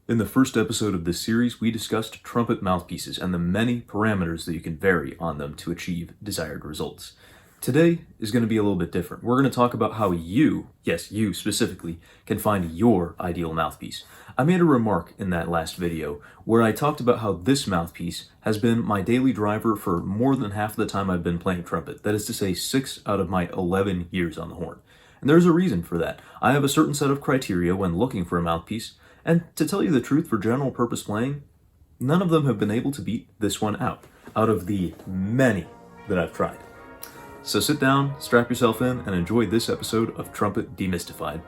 In the first episode of this series, we discussed trumpet mouthpieces and the many parameters that you can vary on them to achieve desired results. Today is going to be a little bit different. We're going to talk about how you, yes, you specifically, can find your ideal mouthpiece. I made a remark in that last video where I talked about how this mouthpiece has been my daily driver for more than half of the time I've been playing trumpet. That is to say, 6 out of my 11 years on the horn. And there's a reason for that. I have a certain set of criteria when looking for a mouthpiece, and to tell you the truth, for general purpose playing, none of them have been able to beat this one out of the many that I've tried. So sit down, strap yourself in, and enjoy this episode of Trumpet Demystified.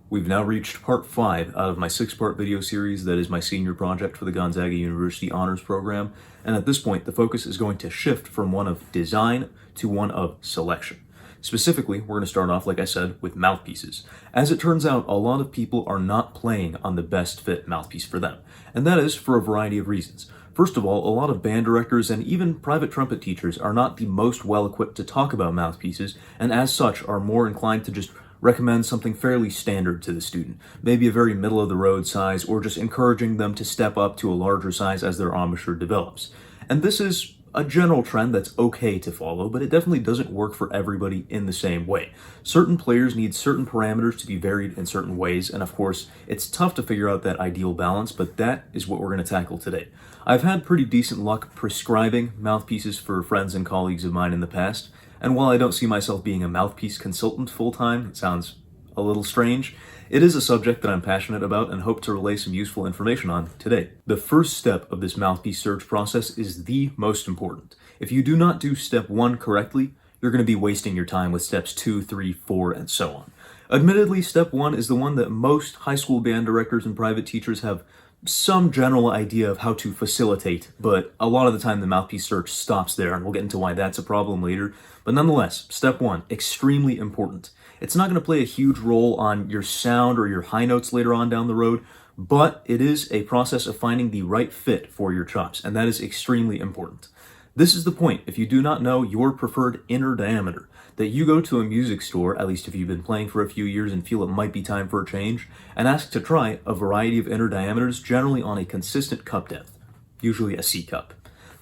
We've now reached part 5 out of my 6-part video series that is my senior project for the Gonzaga University Honors Program, and at this point the focus is going to shift from one of design to one of selection. Specifically, we're going to start off, like I said, with mouthpieces. As it turns out, a lot of people are not playing on the best fit mouthpiece for them, and that is for a variety of reasons. First of all, a lot of band directors and even private trumpet teachers are not the most well-equipped to talk about mouthpieces, and as such are more inclined to just recommend something fairly standard to the student, maybe a very middle-of-the-road size, or just encouraging them to step up to a larger size as their embouchure develops. And this is a general trend that's okay to follow, but it definitely doesn't work for everybody in the same way. Certain players need certain parameters to be varied in certain ways, and of course, it's tough to figure out that ideal balance, but that is what we're going to tackle today. I've had pretty decent luck prescribing mouthpieces for friends and colleagues of mine in the past, and while I don't see myself being a mouthpiece consultant full-time, it sounds a little strange, it is a subject that I'm passionate about and hope to relay some useful information on today. The first step of this mouthpiece search process is the most important. If you do not do step 1 correctly, you're going to be wasting your time with steps 2, 3, 4, and so on. Admittedly, step 1 is the one that most high school band directors and private teachers have some general idea of how to facilitate, but a lot of the time the mouthpiece search stops there, and we'll get into why that's a problem later. But nonetheless, step 1, extremely important. It's not going to play a huge role on your sound or your high notes later on down the road, but it is a process of finding the right fit for your chops, and that is extremely important. This is the point. If you do not know your preferred inner diameter, that you go to a music store, at least if you've been playing for a few years and feel it might be time for a change, and ask to try a variety of inner diameters, generally on a consistent cup depth, usually a C cup.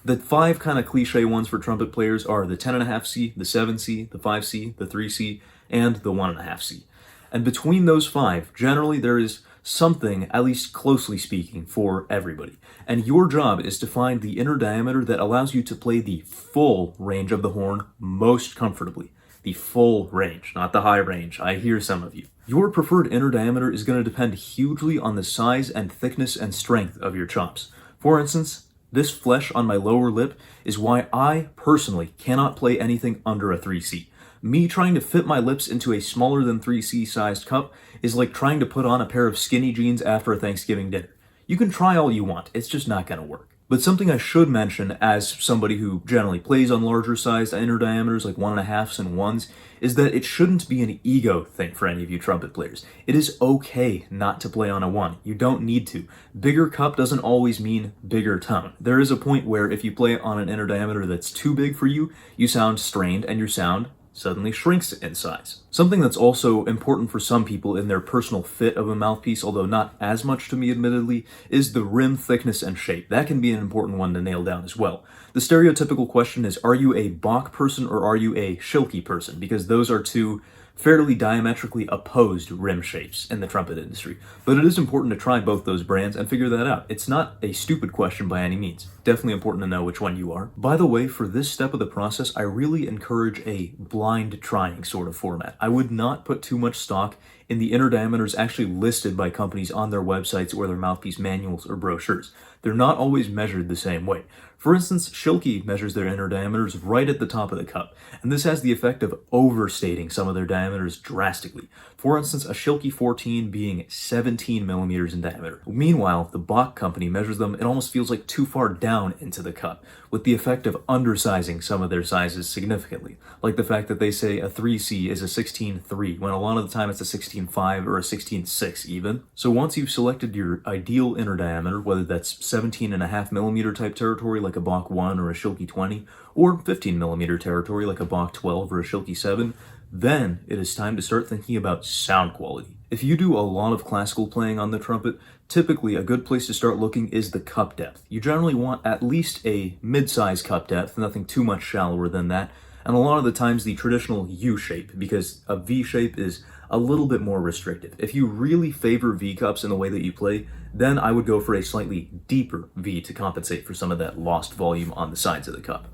The 5 kind of cliche ones for trumpet players are the 10.5C, the 7C, the 5C, the 3C, and the 1.5C. And between those 5, generally there is something, at least closely speaking, for everybody. And your job is to find the inner diameter that allows you to play the full range of the horn most comfortably. The full range, not the high range. I hear some of you. Your preferred inner diameter is going to depend hugely on the size and thickness and strength of your chops. For instance, this flesh on my lower lip is why I personally cannot play anything under a 3C. Me trying to fit my lips into a smaller than 3C sized cup is like trying to put on a pair of skinny jeans after a Thanksgiving dinner. You can try all you want, it's just not going to work. But something I should mention as somebody who generally plays on larger sized inner diameters like 1.5s and 1s is that it shouldn't be an ego thing for any of you trumpet players. It is okay not to play on a 1. You don't need to. Bigger cup doesn't always mean bigger tone. There is a point where if you play on an inner diameter that's too big for you, you sound strained and your sound suddenly shrinks in size. Something that's also important for some people in their personal fit of a mouthpiece, although not as much to me admittedly, is the rim thickness and shape. That can be an important one to nail down as well. The stereotypical question is, are you a Bach person or are you a Schilke person? Because those are two fairly diametrically opposed rim shapes in the trumpet industry. But it is important to try both those brands and figure that out. It's not a stupid question by any means. Definitely important to know which one you are. By the way, for this step of the process, I really encourage a blind trying sort of format. I would not put too much stock in the inner diameters actually listed by companies on their websites or their mouthpiece manuals or brochures. They're not always measured the same way. For instance, Schilke measures their inner diameters right at the top of the cup, and this has the effect of overstating some of their diameters drastically. For instance, a Schilke 14 being 17 millimeters in diameter. Meanwhile, the Bach company measures them, it almost feels like too far down into the cup, with the effect of undersizing some of their sizes significantly. Like the fact that they say a 3C is a 16.3, when a lot of the time it's a 16.5 or a 16.6 even. So once you've selected your ideal inner diameter, whether that's 17.5 millimeter type territory like a Bach 1 or a Schilke 20, or 15 millimeter territory like a Bach 12 or a Schilke 7, then it is time to start thinking about sound quality. If you do a lot of classical playing on the trumpet, typically a good place to start looking is the cup depth. You generally want at least a mid-size cup depth, nothing too much shallower than that, and a lot of the times the traditional U shape, because a V shape is a little bit more restrictive. If you really favor V cups in the way that you play, then I would go for a slightly deeper V to compensate for some of that lost volume on the sides of the cup.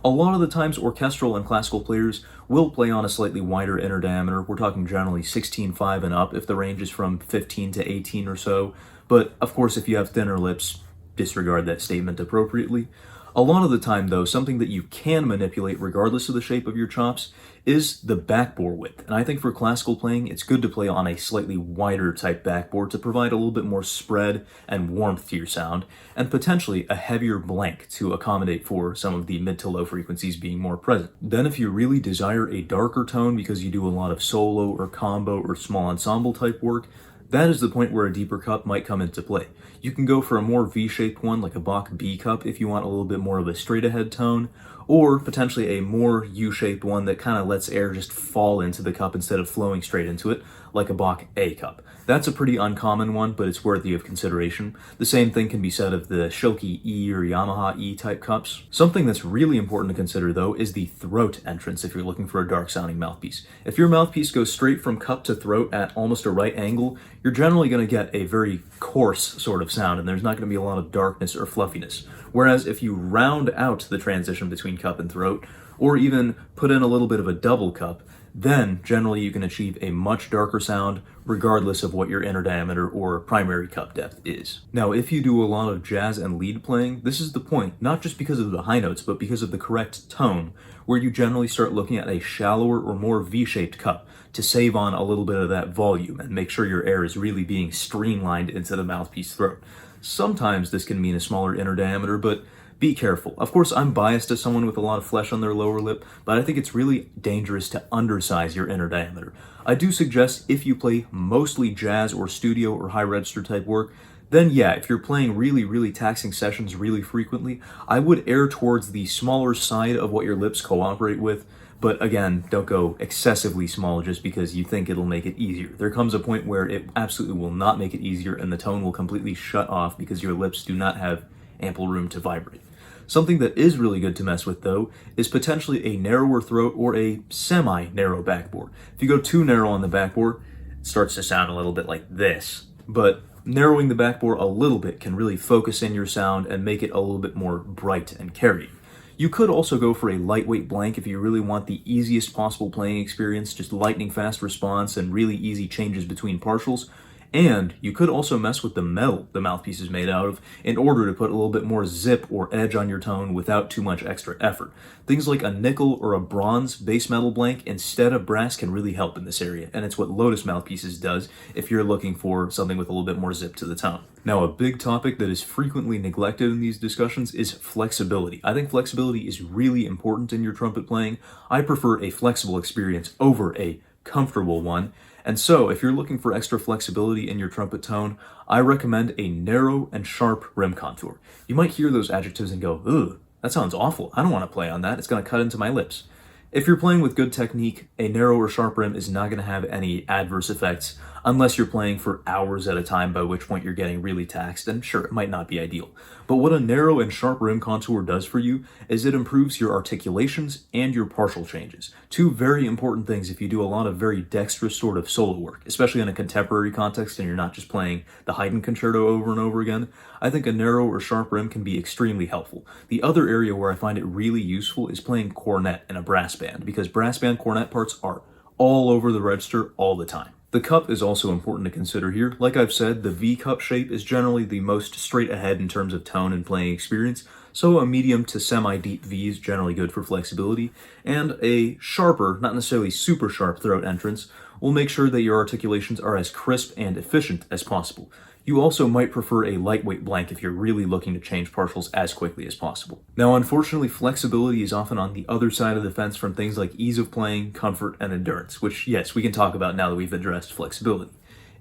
A lot of the times, orchestral and classical players will play on a slightly wider inner diameter. We're talking generally 16.5 and up if the range is from 15 to 18 or so. But of course, if you have thinner lips, disregard that statement appropriately. A lot of the time, though, something that you can manipulate regardless of the shape of your chops is the backbore width. And I think for classical playing, it's good to play on a slightly wider type backbore to provide a little bit more spread and warmth to your sound, and potentially a heavier blank to accommodate for some of the mid to low frequencies being more present. Then if you really desire a darker tone because you do a lot of solo or combo or small ensemble type work, that is the point where a deeper cup might come into play. You can go for a more V-shaped one like a Bach B cup if you want a little bit more of a straight ahead tone, or potentially a more U-shaped one that kind of lets air just fall into the cup instead of flowing straight into it, like a Bach A cup. That's a pretty uncommon one, but it's worthy of consideration. The same thing can be said of the Schilke E or Yamaha E type cups. Something that's really important to consider though is the throat entrance if you're looking for a dark sounding mouthpiece. If your mouthpiece goes straight from cup to throat at almost a right angle, you're generally going to get a very coarse sort of sound and there's not going to be a lot of darkness or fluffiness. Whereas if you round out the transition between cup and throat, or even put in a little bit of a double cup, then generally you can achieve a much darker sound regardless of what your inner diameter or primary cup depth is. Now, if you do a lot of jazz and lead playing, this is the point, not just because of the high notes, but because of the correct tone, where you generally start looking at a shallower or more V-shaped cup to save on a little bit of that volume and make sure your air is really being streamlined into the mouthpiece throat. Sometimes this can mean a smaller inner diameter, but be careful. Of course, I'm biased as someone with a lot of flesh on their lower lip, but I think it's really dangerous to undersize your inner diameter. I do suggest if you play mostly jazz or studio or high register type work, then yeah, if you're playing really taxing sessions really frequently, I would err towards the smaller side of what your lips cooperate with. But again, don't go excessively small just because you think it'll make it easier. There comes a point where it absolutely will not make it easier and the tone will completely shut off because your lips do not have ample room to vibrate. Something that is really good to mess with though is potentially a narrower throat or a semi-narrow backbore. If you go too narrow on the backbore, it starts to sound a little bit like this. But narrowing the backbore a little bit can really focus in your sound and make it a little bit more bright and carrying. You could also go for a lightweight blank if you really want the easiest possible playing experience, just lightning fast response and really easy changes between partials. And you could also mess with the metal the mouthpiece is made out of in order to put a little bit more zip or edge on your tone without too much extra effort. Things like a nickel or a bronze base metal blank instead of brass can really help in this area, and it's what Lotus Mouthpieces does if you're looking for something with a little bit more zip to the tone. Now, a big topic that is frequently neglected in these discussions is flexibility. I think flexibility is really important in your trumpet playing. I prefer a flexible experience over a comfortable one. And so, if you're looking for extra flexibility in your trumpet tone, I recommend a narrow and sharp rim contour. You might hear those adjectives and go, "Ugh, that sounds awful. I don't want to play on that. It's going to cut into my lips." If you're playing with good technique, a narrow or sharp rim is not going to have any adverse effects unless you're playing for hours at a time, by which point you're getting really taxed, and sure, it might not be ideal. But what a narrow and sharp rim contour does for you is it improves your articulations and your partial changes. Two very important things if you do a lot of very dexterous sort of solo work, especially in a contemporary context and you're not just playing the Haydn concerto over and over again. I think a narrow or sharp rim can be extremely helpful. The other area where I find it really useful is playing cornet in a brass band, because brass band cornet parts are all over the register all the time. The cup is also important to consider here. Like I've said, the V cup shape is generally the most straight ahead in terms of tone and playing experience, so a medium to semi-deep V is generally good for flexibility, and a sharper, not necessarily super sharp throat entrance will make sure that your articulations are as crisp and efficient as possible. You also might prefer a lightweight blank if you're really looking to change partials as quickly as possible. Now, unfortunately, flexibility is often on the other side of the fence from things like ease of playing, comfort, and endurance, which, yes, we can talk about now that we've addressed flexibility.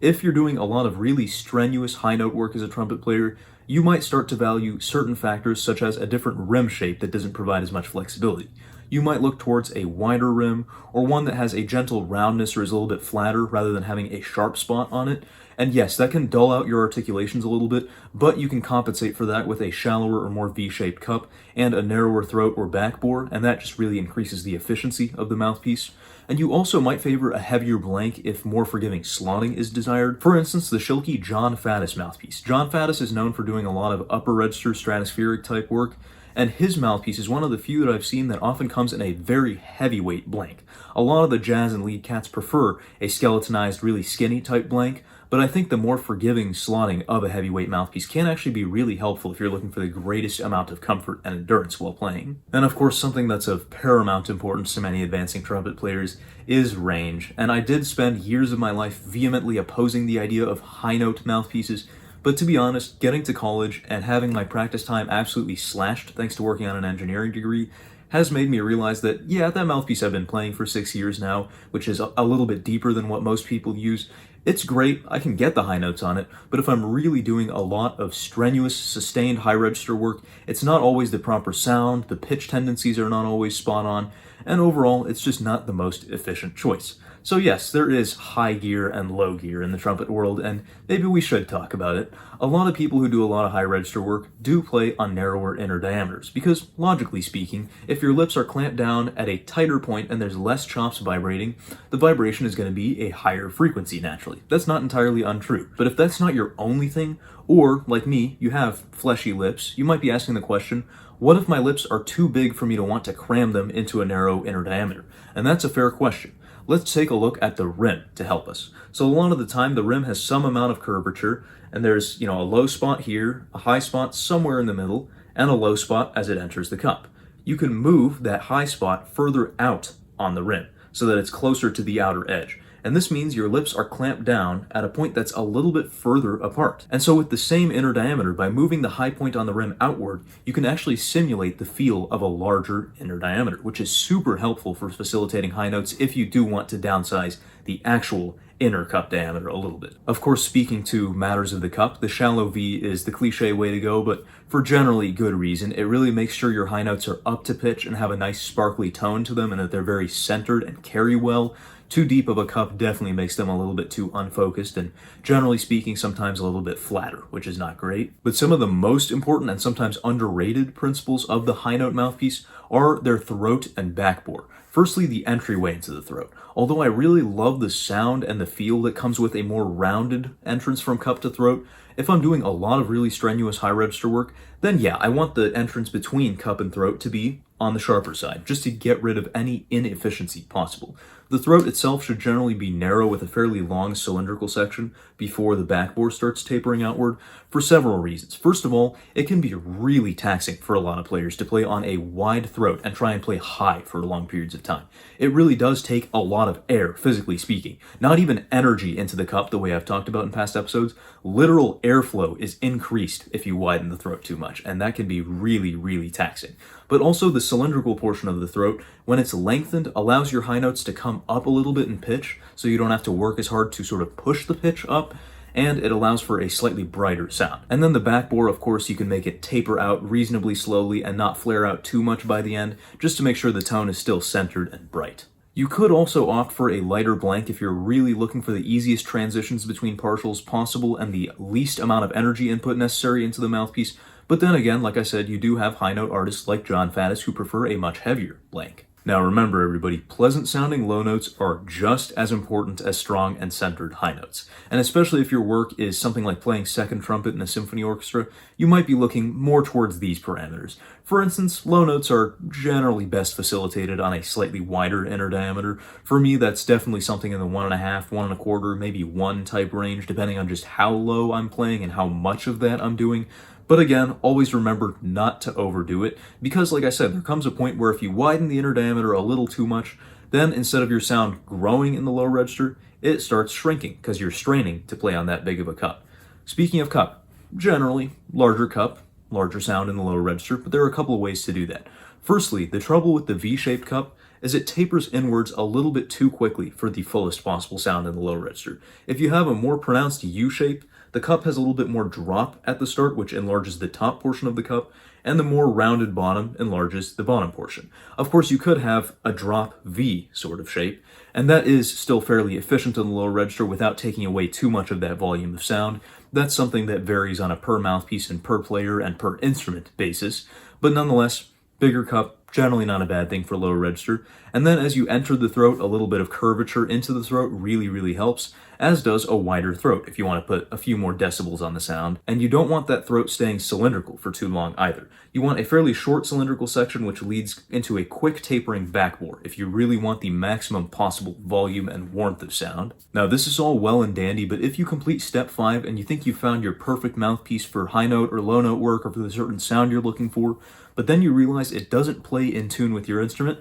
If you're doing a lot of really strenuous high note work as a trumpet player, you might start to value certain factors such as a different rim shape that doesn't provide as much flexibility. you might look towards a wider rim or one that has a gentle roundness or is a little bit flatter rather than having a sharp spot on it. And yes, that can dull out your articulations a little bit, but you can compensate for that with a shallower or more V-shaped cup and a narrower throat or back bore, and that just really increases the efficiency of the mouthpiece. And you also might favor a heavier blank if more forgiving slotting is desired. For instance, the Schilke John Faddis mouthpiece. John Faddis is known for doing a lot of upper register stratospheric type work, and his mouthpiece is one of the few that I've seen that often comes in a very heavyweight blank. A lot of the jazz and lead cats prefer a skeletonized, really skinny type blank, but I think the more forgiving slotting of a heavyweight mouthpiece can actually be really helpful if you're looking for the greatest amount of comfort and endurance while playing. And of course, something that's of paramount importance to many advancing trumpet players is range. And I did spend years of my life vehemently opposing the idea of high note mouthpieces, but to be honest, getting to college and having my practice time absolutely slashed thanks to working on an engineering degree has made me realize that, yeah, that mouthpiece I've been playing for 6 years now, which is a little bit deeper than what most people use, it's great, I can get the high notes on it, but if I'm really doing a lot of strenuous, sustained high register work, it's not always the proper sound, the pitch tendencies are not always spot on, and overall, it's just not the most efficient choice. So yes, there is high gear and low gear in the trumpet world, and maybe we should talk about it. A lot of people who do a lot of high register work do play on narrower inner diameters, because logically speaking, if your lips are clamped down at a tighter point and there's less chops vibrating, the vibration is going to be a higher frequency naturally. That's not entirely untrue. But if that's not your only thing, or like me, you have fleshy lips, you might be asking the question, what if my lips are too big for me to want to cram them into a narrow inner diameter? And that's a fair question. Let's take a look at the rim to help us. So a lot of the time, the rim has some amount of curvature, and there's, a low spot here, a high spot somewhere in the middle, and a low spot as it enters the cup. You can move that high spot further out on the rim so that it's closer to the outer edge. And this means your lips are clamped down at a point that's a little bit further apart. And so with the same inner diameter, by moving the high point on the rim outward, you can actually simulate the feel of a larger inner diameter, which is super helpful for facilitating high notes if you do want to downsize the actual inner cup diameter a little bit. Of course, speaking to matters of the cup, the shallow V is the cliche way to go, but for generally good reason. It really makes sure your high notes are up to pitch and have a nice sparkly tone to them and that they're very centered and carry well. Too deep of a cup definitely makes them a little bit too unfocused and, generally speaking, sometimes a little bit flatter, which is not great. But some of the most important and sometimes underrated principles of the high note mouthpiece are their throat and back bore. Firstly, the entryway into the throat. Although I really love the sound and the feel that comes with a more rounded entrance from cup to throat, if I'm doing a lot of really strenuous high register work, then yeah, I want the entrance between cup and throat to be on the sharper side, just to get rid of any inefficiency possible. The throat itself should generally be narrow with a fairly long cylindrical section before the back bore starts tapering outward for several reasons. First of all, it can be really taxing for a lot of players to play on a wide throat and try and play high for long periods of time. It really does take a lot of air, physically speaking. Not even energy into the cup the way I've talked about in past episodes. Literal airflow is increased if you widen the throat too much, and that can be really, really taxing. But also the cylindrical portion of the throat, when it's lengthened, allows your high notes to come up a little bit in pitch, so you don't have to work as hard to sort of push the pitch up, and it allows for a slightly brighter sound. And then the back bore, of course, you can make it taper out reasonably slowly and not flare out too much by the end, just to make sure the tone is still centered and bright. You could also opt for a lighter blank if you're really looking for the easiest transitions between partials possible and the least amount of energy input necessary into the mouthpiece. But then again, like I said, you do have high note artists like John Faddis who prefer a much heavier blank. Now remember everybody, pleasant sounding low notes are just as important as strong and centered high notes. And especially if your work is something like playing second trumpet in a symphony orchestra, you might be looking more towards these parameters. For instance, low notes are generally best facilitated on a slightly wider inner diameter. For me, that's definitely something in the 1.5, 1.25, maybe 1 type range, depending on just how low I'm playing and how much of that I'm doing. But again, always remember not to overdo it, because like I said, there comes a point where if you widen the inner diameter a little too much, then instead of your sound growing in the low register, it starts shrinking because you're straining to play on that big of a cup. Speaking of cup, generally, larger cup, larger sound in the lower register, but there are a couple of ways to do that. Firstly, the trouble with the V-shaped cup is it tapers inwards a little bit too quickly for the fullest possible sound in the low register. If you have a more pronounced U shape, The cup has a little bit more drop at the start, which enlarges the top portion of the cup, and the more rounded bottom enlarges the bottom portion. Of course, you could have a drop V sort of shape, and that is still fairly efficient in the lower register without taking away too much of that volume of sound. That's something that varies on a per mouthpiece and per player and per instrument basis, but nonetheless, bigger cup, generally not a bad thing for lower register. And then as you enter the throat, a little bit of curvature into the throat really helps, as does a wider throat if you want to put a few more decibels on the sound. And you don't want that throat staying cylindrical for too long either. You want a fairly short cylindrical section which leads into a quick tapering backbore if you really want the maximum possible volume and warmth of sound. Now this is all well and dandy, but if you complete step 5 and you think you found your perfect mouthpiece for high note or low note work or for the certain sound you're looking for, but then you realize it doesn't play in tune with your instrument,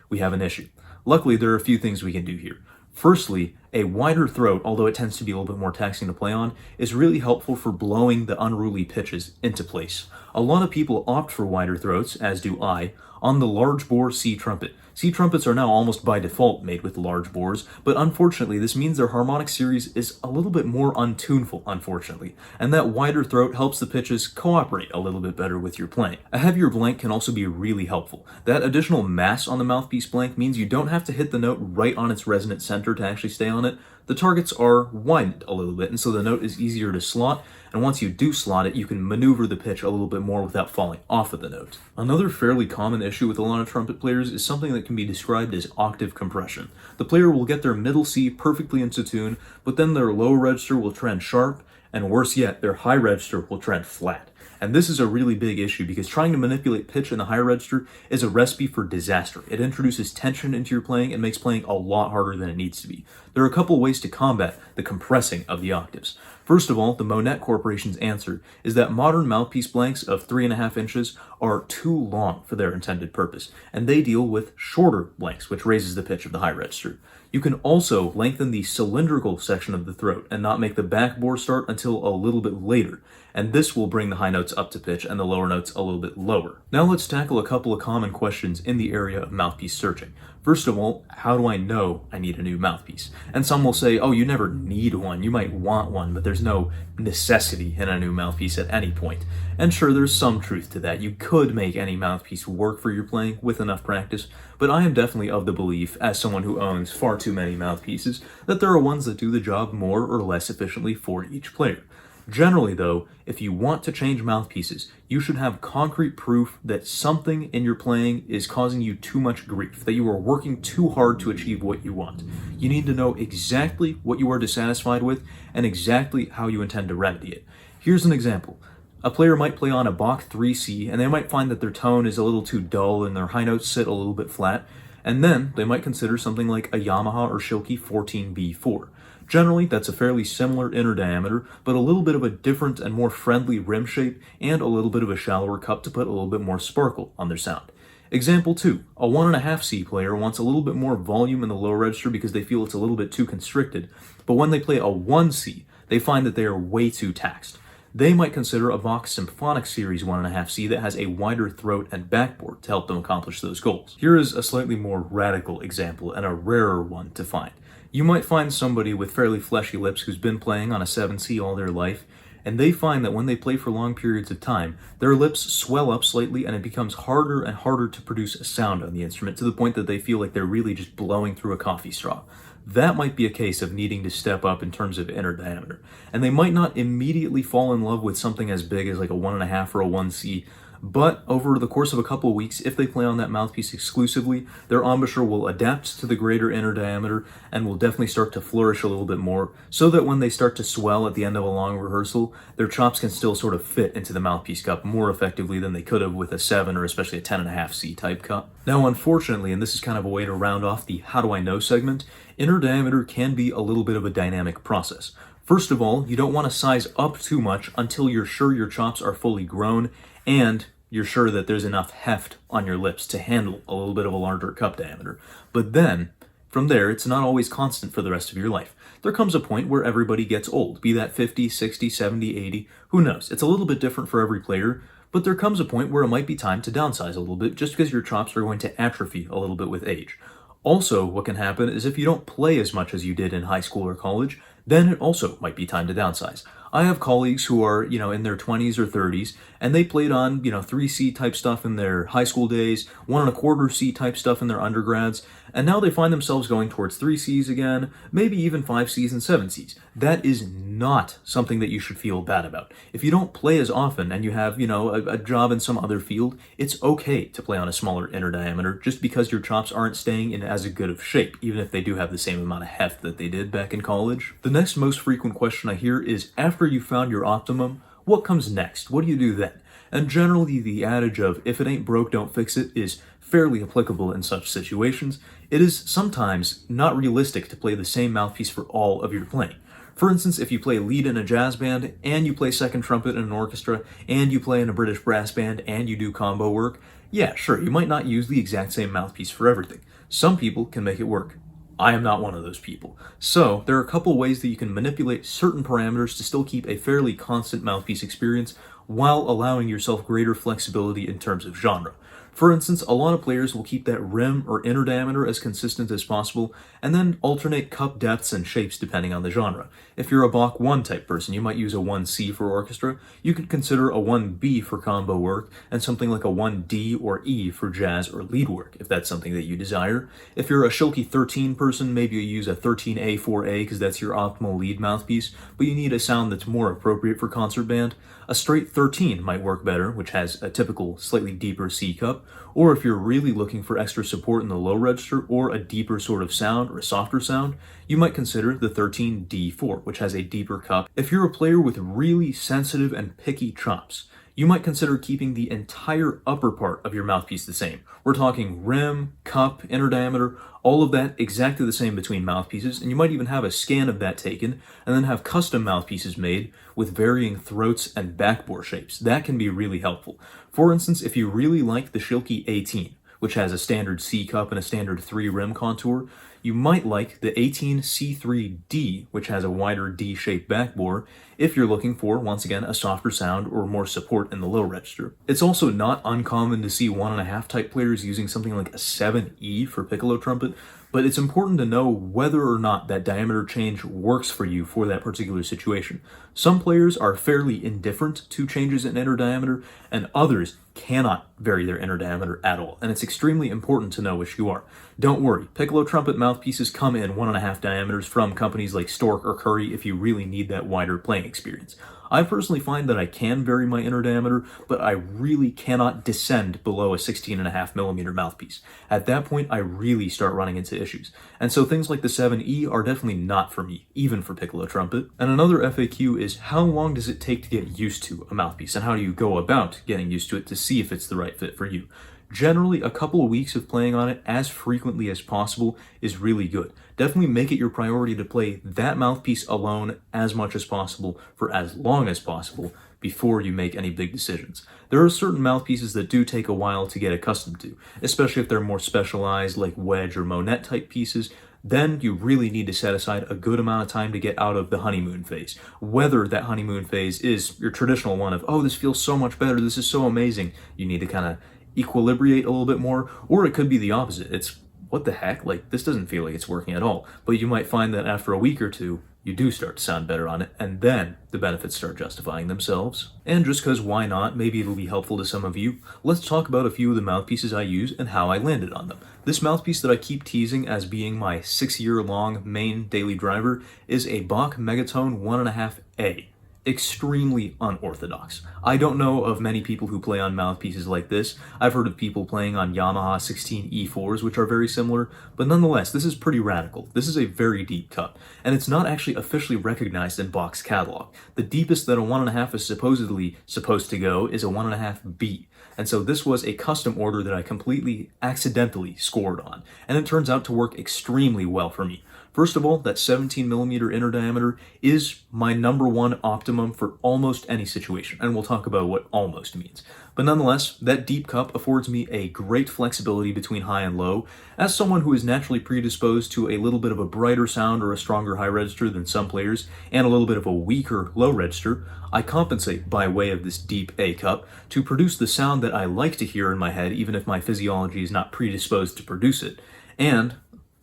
we have an issue. Luckily, there are a few things we can do here. Firstly, a wider throat, although it tends to be a little bit more taxing to play on, is really helpful for blowing the unruly pitches into place. A lot of people opt for wider throats, as do I, on the large bore C trumpet. C trumpets are now almost by default made with large bores, but unfortunately this means their harmonic series is a little bit more untuneful, unfortunately, and that wider throat helps the pitches cooperate a little bit better with your playing. A heavier blank can also be really helpful. That additional mass on the mouthpiece blank means you don't have to hit the note right on its resonant center to actually stay on it. The targets are widened a little bit, and so the note is easier to slot, and once you do slot it, you can maneuver the pitch a little bit more without falling off of the note. Another fairly common issue with a lot of trumpet players is something that can be described as octave compression. The player will get their middle C perfectly into tune, but then their low register will trend sharp, and worse yet, their high register will trend flat. And this is a really big issue because trying to manipulate pitch in the high register is a recipe for disaster. It introduces tension into your playing and makes playing a lot harder than it needs to be. There are a couple ways to combat the compressing of the octaves. First of all, the Monette Corporation's answer is that modern mouthpiece blanks of 3.5 inches are too long for their intended purpose, and they deal with shorter blanks, which raises the pitch of the high register. You can also lengthen the cylindrical section of the throat and not make the back bore start until a little bit later, and this will bring the high notes up to pitch and the lower notes a little bit lower. Now let's tackle a couple of common questions in the area of mouthpiece searching. First of all, how do I know I need a new mouthpiece? And some will say, oh, you never need one. You might want one, but there's no necessity in a new mouthpiece at any point. And sure, there's some truth to that. You could make any mouthpiece work for your playing with enough practice, but I am definitely of the belief, as someone who owns far too many mouthpieces, that there are ones that do the job more or less efficiently for each player. Generally, though, if you want to change mouthpieces, you should have concrete proof that something in your playing is causing you too much grief, that you are working too hard to achieve what you want. You need to know exactly what you are dissatisfied with and exactly how you intend to remedy it. Here's an example. A player might play on a Bach 3C and they might find that their tone is a little too dull and their high notes sit a little bit flat, and then they might consider something like a Yamaha or Schilke 14B4. Generally, that's a fairly similar inner diameter, but a little bit of a different and more friendly rim shape, and a little bit of a shallower cup to put a little bit more sparkle on their sound. Example 2. A 1.5C player wants a little bit more volume in the low register because they feel it's a little bit too constricted, but when they play a 1C, they find that they are way too taxed. They might consider a Vox Symphonic Series 1.5C that has a wider throat and backboard to help them accomplish those goals. Here is a slightly more radical example and a rarer one to find. You might find somebody with fairly fleshy lips who's been playing on a 7C all their life, and they find that when they play for long periods of time, their lips swell up slightly and it becomes harder and harder to produce a sound on the instrument to the point that they feel like they're really just blowing through a coffee straw. That might be a case of needing to step up in terms of inner diameter. And they might not immediately fall in love with something as big as like a 1.5 or a 1C, but over the course of a couple of weeks, if they play on that mouthpiece exclusively, their embouchure will adapt to the greater inner diameter and will definitely start to flourish a little bit more, so that when they start to swell at the end of a long rehearsal, their chops can still sort of fit into the mouthpiece cup more effectively than they could have with a 7 or especially a 10.5C type cup. Now, unfortunately, and this is kind of a way to round off the how do I know segment, inner diameter can be a little bit of a dynamic process. First of all, you don't want to size up too much until you're sure your chops are fully grown and you're sure that there's enough heft on your lips to handle a little bit of a larger cup diameter. But then, from there, it's not always constant for the rest of your life. There comes a point where everybody gets old, be that 50, 60, 70, 80, who knows? It's a little bit different for every player, but there comes a point where it might be time to downsize a little bit just because your chops are going to atrophy a little bit with age. Also, what can happen is if you don't play as much as you did in high school or college, then it also might be time to downsize. I have colleagues who are, in their 20s or 30s, and they played on, 3C type stuff in their high school days, 1.25C type stuff in their undergrads, and now they find themselves going towards 3Cs again, maybe even 5Cs and 7Cs. That is not something that you should feel bad about. If you don't play as often and you have, a job in some other field, it's okay to play on a smaller inner diameter just because your chops aren't staying in as good of shape, even if they do have the same amount of heft that they did back in college. The next most frequent question I hear is, after you found your optimum, what comes next? What do you do then? And generally the adage of, if it ain't broke, don't fix it, is fairly applicable in such situations. It is sometimes not realistic to play the same mouthpiece for all of your playing. For instance, if you play lead in a jazz band, and you play second trumpet in an orchestra, and you play in a British brass band, and you do combo work, yeah, sure, you might not use the exact same mouthpiece for everything. Some people can make it work. I am not one of those people. So, there are a couple ways that you can manipulate certain parameters to still keep a fairly constant mouthpiece experience while allowing yourself greater flexibility in terms of genre. For instance, a lot of players will keep that rim or inner diameter as consistent as possible, and then alternate cup depths and shapes depending on the genre. If you're a Bach 1 type person, you might use a 1C for orchestra. You could consider a 1B for combo work, and something like a 1D or E for jazz or lead work, if that's something that you desire. If you're a Schilke 13 person, maybe you use a 13A 4A because that's your optimal lead mouthpiece, but you need a sound that's more appropriate for concert band. A straight 13 might work better, which has a typical slightly deeper C cup, or if you're really looking for extra support in the low register or a deeper sort of sound or a softer sound, you might consider the 13D4, which has a deeper cup. If you're a player with really sensitive and picky chops, you might consider keeping the entire upper part of your mouthpiece the same. We're talking rim, cup, inner diameter, all of that exactly the same between mouthpieces, and you might even have a scan of that taken, and then have custom mouthpieces made with varying throats and backbore shapes. That can be really helpful. For instance, if you really like the Schilke 18, which has a standard C cup and a standard 3 rim contour, you might like the 18 C3D, which has a wider D-shaped backbore, if you're looking for, once again, a softer sound or more support in the low register. It's also not uncommon to see 1.5 type players using something like a 7E for piccolo trumpet, but it's important to know whether or not that diameter change works for you for that particular situation. Some players are fairly indifferent to changes in inner diameter, and others cannot vary their inner diameter at all, and it's extremely important to know which you are. Don't worry, piccolo trumpet mouthpieces come in 1.5 diameters from companies like Stork or Curry if you really need that wider playing experience. I personally find that I can vary my inner diameter, but I really cannot descend below a 16.5mm mouthpiece. At that point, I really start running into issues. And so things like the 7E are definitely not for me, even for piccolo trumpet. And another FAQ is, how long does it take to get used to a mouthpiece, and how do you go about getting used to it to see if it's the right fit for you? Generally, a couple of weeks of playing on it as frequently as possible is really good. Definitely make it your priority to play that mouthpiece alone as much as possible for as long as possible before you make any big decisions. There are certain mouthpieces that do take a while to get accustomed to, especially if they're more specialized like wedge or monet type pieces. Then you really need to set aside a good amount of time to get out of the honeymoon phase. Whether that honeymoon phase is your traditional one of, oh, this feels so much better, this is so amazing, you need to kind of equilibrate a little bit more, or it could be the opposite. It's, what the heck, like, this doesn't feel like it's working at all. But you might find that after a week or two, you do start to sound better on it, and then the benefits start justifying themselves. And just because why not, maybe it'll be helpful to some of you, let's talk about a few of the mouthpieces I use and how I landed on them. This mouthpiece that I keep teasing as being my 6-year-long main daily driver is a Bach Megatone 1.5A. Extremely unorthodox. I don't know of many people who play on mouthpieces like this. I've heard of people playing on Yamaha 16E4s, which are very similar, but nonetheless, this is pretty radical. This is a very deep cut, and it's not actually officially recognized in Bach's catalog. The deepest that a 1.5 is supposedly supposed to go is a 1.5B. And so this was a custom order that I completely accidentally scored on, and it turns out to work extremely well for me. First of all, that 17mm inner diameter is my number one optimum for almost any situation, and we'll talk about what almost means. But nonetheless, that deep cup affords me a great flexibility between high and low. As someone who is naturally predisposed to a little bit of a brighter sound or a stronger high register than some players, and a little bit of a weaker low register, I compensate by way of this deep A cup to produce the sound that I like to hear in my head, even if my physiology is not predisposed to produce it. And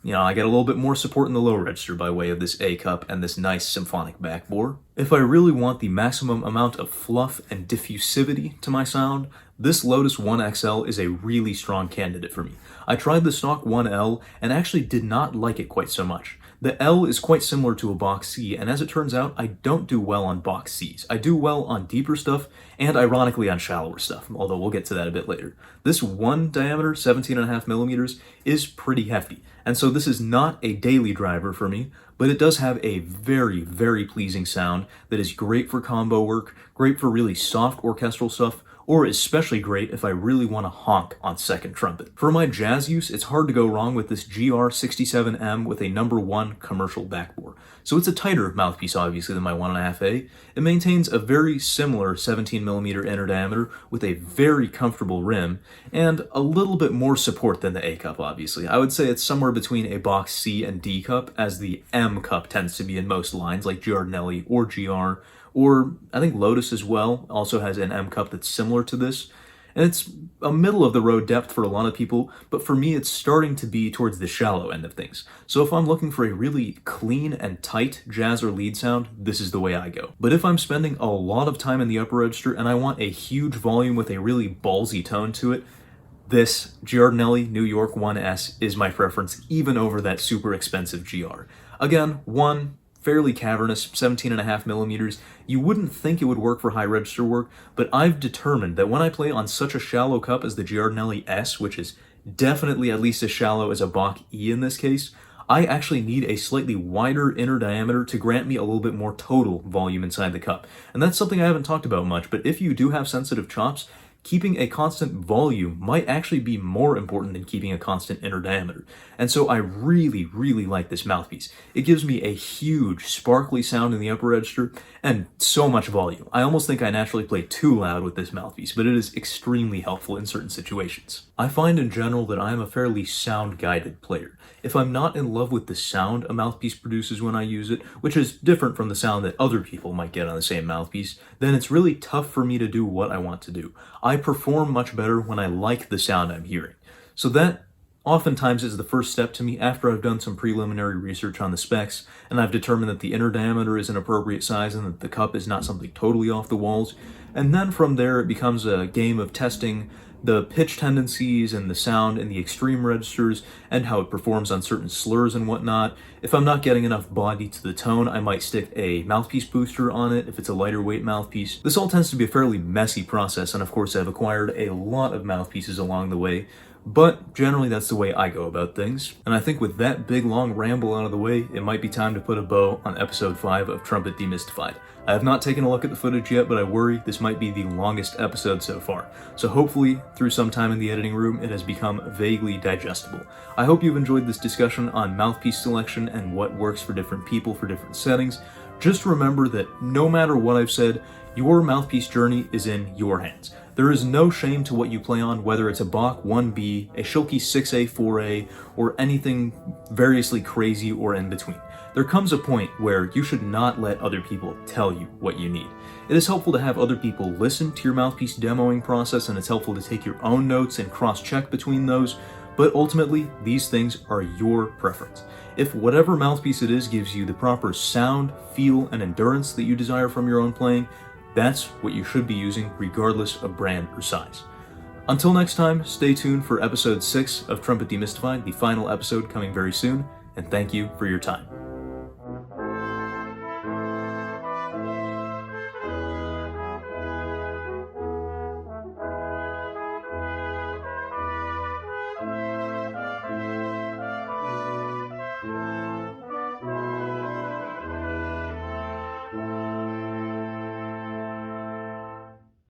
I get a little bit more support in the low register by way of this A cup and this nice symphonic backbore. If I really want the maximum amount of fluff and diffusivity to my sound, this Lotus 1XL is a really strong candidate for me. I tried the stock 1L and actually did not like it quite so much. The L is quite similar to a box C, and as it turns out, I don't do well on box Cs. I do well on deeper stuff, and ironically on shallower stuff, although we'll get to that a bit later. This 1 diameter, 17.5 millimeters, is pretty hefty, and so this is not a daily driver for me, but it does have a very, very pleasing sound that is great for combo work, great for really soft orchestral stuff, or especially great if I really want to honk on second trumpet. For my jazz use, it's hard to go wrong with this GR67M with a number 1 commercial backbore. So it's a tighter mouthpiece, obviously, than my 1.5A. It maintains a very similar 17mm inner diameter with a very comfortable rim, and a little bit more support than the A cup, obviously. I would say it's somewhere between a box C and D cup, as the M cup tends to be in most lines, like Giardinelli or GR, or I think Lotus as well also has an M cup that's similar to this. And it's a middle of the road depth for a lot of people, but for me it's starting to be towards the shallow end of things. So if I'm looking for a really clean and tight jazz or lead sound, this is the way I go. But if I'm spending a lot of time in the upper register and I want a huge volume with a really ballsy tone to it, this Giardinelli New York 1S is my preference, even over that super expensive GR. Again, one fairly cavernous, 17.5 millimeters. You wouldn't think it would work for high register work, but I've determined that when I play on such a shallow cup as the Giardinelli S, which is definitely at least as shallow as a Bach E in this case, I actually need a slightly wider inner diameter to grant me a little bit more total volume inside the cup. And that's something I haven't talked about much, but if you do have sensitive chops, keeping a constant volume might actually be more important than keeping a constant inner diameter. And so I really, really like this mouthpiece. It gives me a huge, sparkly sound in the upper register and so much volume. I almost think I naturally play too loud with this mouthpiece, but it is extremely helpful in certain situations. I find in general that I am a fairly sound-guided player. If I'm not in love with the sound a mouthpiece produces when I use it, which is different from the sound that other people might get on the same mouthpiece, then it's really tough for me to do what I want to do. I perform much better when I like the sound I'm hearing. So that oftentimes is the first step to me after I've done some preliminary research on the specs, and I've determined that the inner diameter is an appropriate size and that the cup is not something totally off the walls. And then from there it becomes a game of testing the pitch tendencies and the sound in the extreme registers and how it performs on certain slurs and whatnot. If I'm not getting enough body to the tone, I might stick a mouthpiece booster on it if it's a lighter weight mouthpiece. This all tends to be a fairly messy process, and of course I've acquired a lot of mouthpieces along the way, but generally that's the way I go about things. And I think with that big long ramble out of the way, it might be time to put a bow on episode 5 of Trumpet Demystified. I have not taken a look at the footage yet, but I worry this might be the longest episode so far. So hopefully, through some time in the editing room, it has become vaguely digestible. I hope you've enjoyed this discussion on mouthpiece selection and what works for different people for different settings. Just remember that no matter what I've said, your mouthpiece journey is in your hands. There is no shame to what you play on, whether it's a Bach 1B, a Schilke 6A, 4A, or anything variously crazy or in between. There comes a point where you should not let other people tell you what you need. It is helpful to have other people listen to your mouthpiece demoing process, and it's helpful to take your own notes and cross-check between those, but ultimately, these things are your preference. If whatever mouthpiece it is gives you the proper sound, feel, and endurance that you desire from your own playing, that's what you should be using regardless of brand or size. Until next time, stay tuned for episode 6 of Trumpet Demystified, the final episode coming very soon, and thank you for your time.